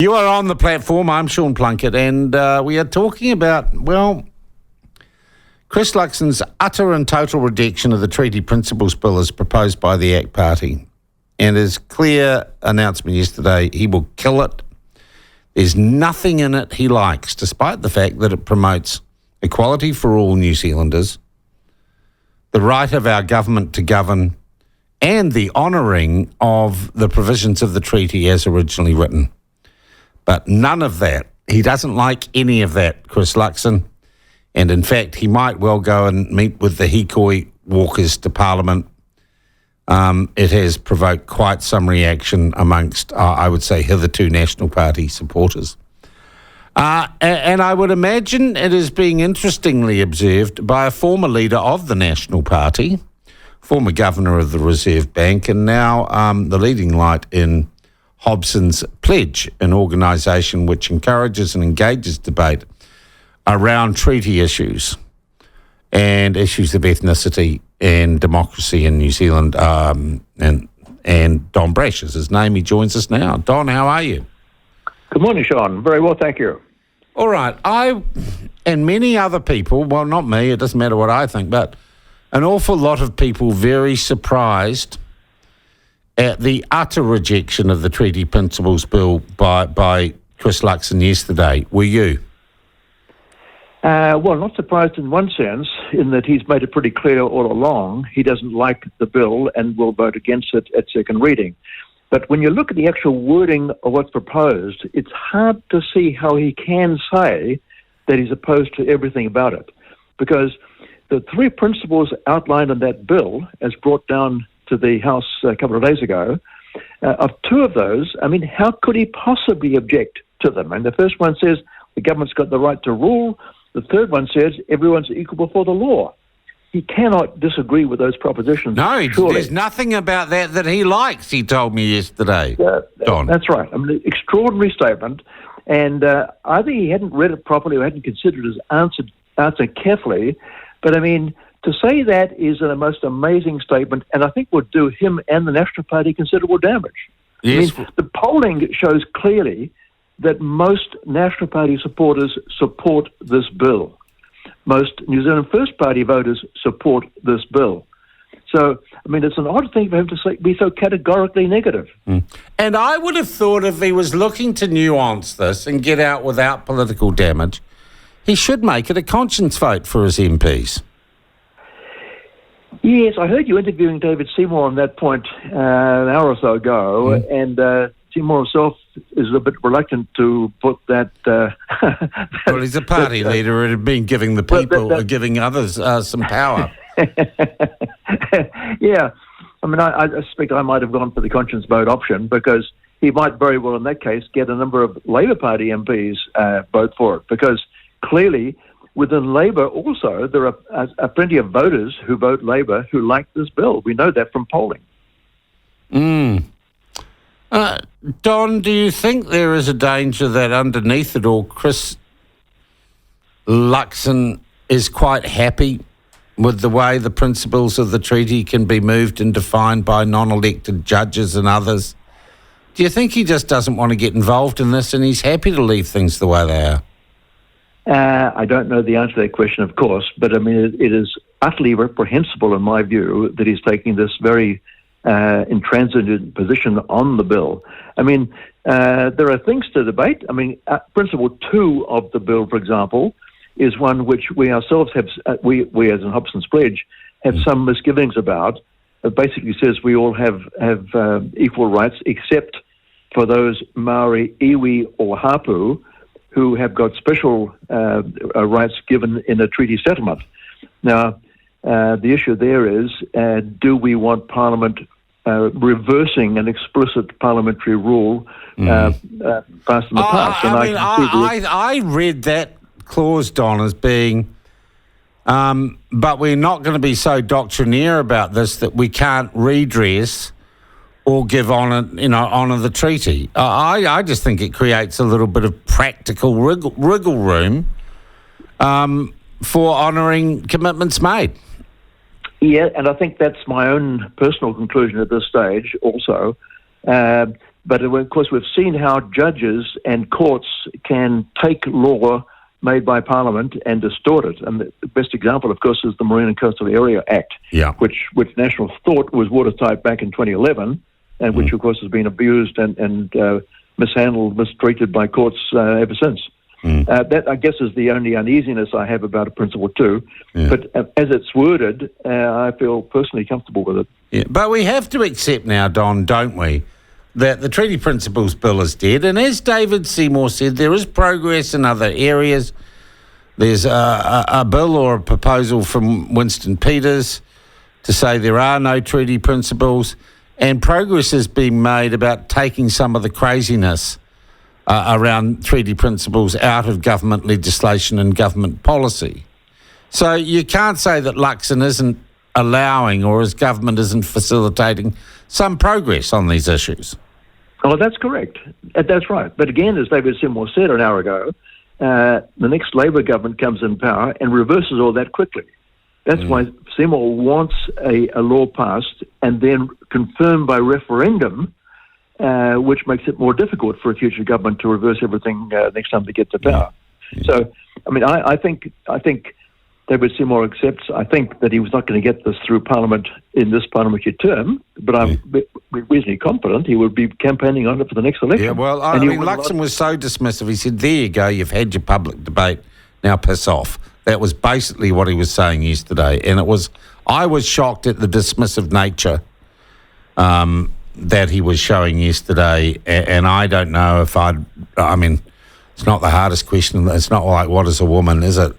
You are on the platform. I'm Sean Plunket, and we are talking about, Chris Luxon's utter and total rejection of the Treaty Principles Bill as proposed by the ACT Party. And his clear announcement yesterday, he will kill it. There's nothing in it he likes, despite the fact that it promotes equality for all New Zealanders, the right of our government to govern, and the honouring of the provisions of the treaty as originally written. But none of that. He doesn't like any of that, Chris Luxon. And in fact, he might well go and meet with the hīkoi walkers to Parliament. It has provoked quite some reaction amongst, I would say, hitherto National Party supporters. And I would imagine it is being interestingly observed by a former leader of the National Party, former governor of the Reserve Bank, and now the leading light in Hobson's Pledge, an organisation which encourages and engages debate around treaty issues and issues of ethnicity and democracy in New Zealand. And Don Brash is his name. He joins us now. Don, how are you? Good morning, Sean. Very well, thank you. All right. I and many other people, well, not me, it doesn't matter what I think, but an awful lot of people very surprised at the utter rejection of the Treaty Principles Bill by Chris Luxon yesterday. Were you? Well, not surprised in one sense, in that he's made it pretty clear all along he doesn't like the bill and will vote against it at second reading. But when you look at the actual wording of what's proposed, it's hard to see how he can say that he's opposed to everything about it. Because the three principles outlined in that bill, as brought down to the House a couple of days ago, of two of those, I mean, how could he possibly object to them? And the first one says the government's got the right to rule. The third one says everyone's equal before the law. He cannot disagree with those propositions. No, surely. There's nothing about that he likes, he told me yesterday. Don. That's right. I mean, extraordinary statement. And either he hadn't read it properly or hadn't considered his answer carefully. But, I mean, to say that is a most amazing statement, and I think would do him and the National Party considerable damage. Yes. I mean, the polling shows clearly that most National Party supporters support this bill. Most New Zealand First Party voters support this bill. So, I mean, it's an odd thing for him to be so categorically negative. And I would have thought if he was looking to nuance this and get out without political damage, he should make it a conscience vote for his MPs. Yes, I heard you interviewing David Seymour on that point an hour or so ago, and Seymour himself is a bit reluctant to put that... well, he's a party leader and had been giving the people, giving others some power. Yeah. I mean, I suspect I might have gone for the conscience vote option because he might very well, in that case, get a number of Labour Party MPs vote for it, because clearly within Labour also there are plenty of voters who vote Labour who like this bill. We know that from polling. Don, do you think there is a danger that underneath it all, Chris Luxon is quite happy with the way the principles of the treaty can be moved and defined by non-elected judges and others? Do you think he just doesn't want to get involved in this and he's happy to leave things the way they are? I don't know the answer to that question, of course, but I mean, it is utterly reprehensible in my view that he's taking this very intransigent position on the bill. I mean, there are things to debate. I mean, Principle 2 of the bill, for example, is one which we ourselves have, we as in Hobson's Pledge, have some misgivings about. It basically says we all have equal rights except for those Maori, iwi or hapu who have got special rights given in a treaty settlement. Now, the issue there is, do we want Parliament reversing an explicit parliamentary rule passed in the past? And I read that clause, Don, as being, but we're not going to be so doctrinaire about this that we can't redress or give honour the treaty. I just think it creates a little bit of practical wriggle room for honouring commitments made. Yeah, and I think that's my own personal conclusion at this stage also. But of course, we've seen how judges and courts can take law made by Parliament and distort it. And the best example, of course, is the Marine and Coastal Area Act, which National thought was watertight back in 2011, and which, of course, has been abused and mishandled, mistreated by courts ever since. That, I guess, is the only uneasiness I have about a Principle 2. But as it's worded, I feel personally comfortable with it. Yeah, but we have to accept now, Don, don't we, that the Treaty Principles Bill is dead. And as David Seymour said, there is progress in other areas. There's a bill or a proposal from Winston Peters to say there are no treaty principles, and progress is being made about taking some of the craziness around treaty principles out of government legislation and government policy. So you can't say that Luxon isn't allowing or his government isn't facilitating some progress on these issues. Oh, that's correct. That's right. But again, as David Seymour said an hour ago, the next Labor government comes in power and reverses all that quickly. That's why Seymour wants a law passed and then confirmed by referendum, which makes it more difficult for a future government to reverse everything next time they get to power. So, I mean, I think David Seymour accepts, I think, that he was not going to get this through Parliament in this parliamentary term, but I'm reasonably confident he will be campaigning on it for the next election. Yeah, well, I mean, Luxon was so dismissive. He said, there you go, you've had your public debate, now piss off. That was basically what he was saying yesterday. And I was shocked at the dismissive nature that he was showing yesterday. And I don't know if I mean, it's not the hardest question. It's not like, what is a woman, is it?